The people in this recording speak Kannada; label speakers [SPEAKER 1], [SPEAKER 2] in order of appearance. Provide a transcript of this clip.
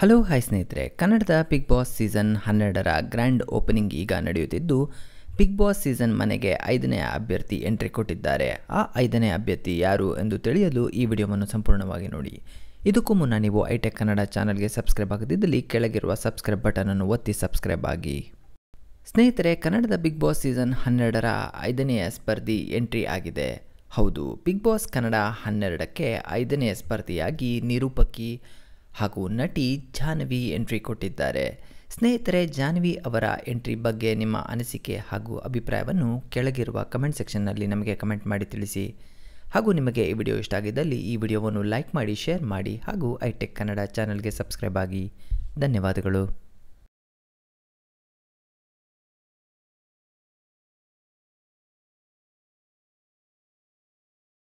[SPEAKER 1] ಹಲೋ ಹಾಯ್ ಸ್ನೇಹಿತರೆ, ಕನ್ನಡದ ಬಿಗ್ ಬಾಸ್ ಸೀಸನ್ 12ರ ಗ್ರ್ಯಾಂಡ್ ಓಪನಿಂಗ್ ಈಗ ನಡೆಯುತ್ತಿದ್ದು, ಬಿಗ್ ಬಾಸ್ ಸೀಸನ್ ಮನೆಗೆ 5ನೇ ಅಭ್ಯರ್ಥಿ ಎಂಟ್ರಿ ಕೊಟ್ಟಿದ್ದಾರೆ. ಆ 5ನೇ ಅಭ್ಯರ್ಥಿ ಯಾರು ಎಂದು ತಿಳಿಯಲು ಈ ವಿಡಿಯೋವನ್ನು ಸಂಪೂರ್ಣವಾಗಿ ನೋಡಿ. ಇದಕ್ಕೂ ಮುನ್ನ ನೀವು ಐಟೆಕ್ ಕನ್ನಡ ಚಾನಲ್ಗೆ ಸಬ್ಸ್ಕ್ರೈಬ್ ಆಗದಿದ್ದಲ್ಲಿ ಕೆಳಗಿರುವ ಸಬ್ಸ್ಕ್ರೈಬ್ ಬಟನನ್ನು ಒತ್ತಿ ಸಬ್ಸ್ಕ್ರೈಬ್ ಆಗಿ. ಸ್ನೇಹಿತರೆ, ಕನ್ನಡದ ಬಿಗ್ ಬಾಸ್ ಸೀಸನ್ 12ರ 5ನೆಯ ಸ್ಪರ್ಧಿ ಎಂಟ್ರಿ ಆಗಿದೆ. ಹೌದು, ಬಿಗ್ ಬಾಸ್ ಕನ್ನಡ 12ಕ್ಕೆ 5ನೇ ಸ್ಪರ್ಧಿಯಾಗಿ ನಿರೂಪಕಿ ಹಾಗೂ ನಟಿ ಜಾಹ್ನವಿ ಎಂಟ್ರಿ ಕೊಟ್ಟಿದ್ದಾರೆ. ಸ್ನೇಹಿತರೆ, ಜಾಹ್ನವಿ ಅವರ ಎಂಟ್ರಿ ಬಗ್ಗೆ ನಿಮ್ಮ ಅನಿಸಿಕೆ ಹಾಗೂ ಅಭಿಪ್ರಾಯವನ್ನು ಕೆಳಗಿರುವ ಕಮೆಂಟ್ ಸೆಕ್ಷನ್ನಲ್ಲಿ ನಮಗೆ ಕಮೆಂಟ್ ಮಾಡಿ ತಿಳಿಸಿ. ಹಾಗೂ ನಿಮಗೆ ಈ ವಿಡಿಯೋ ಇಷ್ಟ ಆಗಿದ್ದಲ್ಲಿ ಈ ವಿಡಿಯೋವನ್ನು ಲೈಕ್ ಮಾಡಿ, ಶೇರ್ ಮಾಡಿ ಹಾಗೂ ಐಟೆಕ್ ಕನ್ನಡ ಚಾನಲ್ಗೆ ಸಬ್ಸ್ಕ್ರೈಬ್ ಆಗಿ. ಧನ್ಯವಾದಗಳು.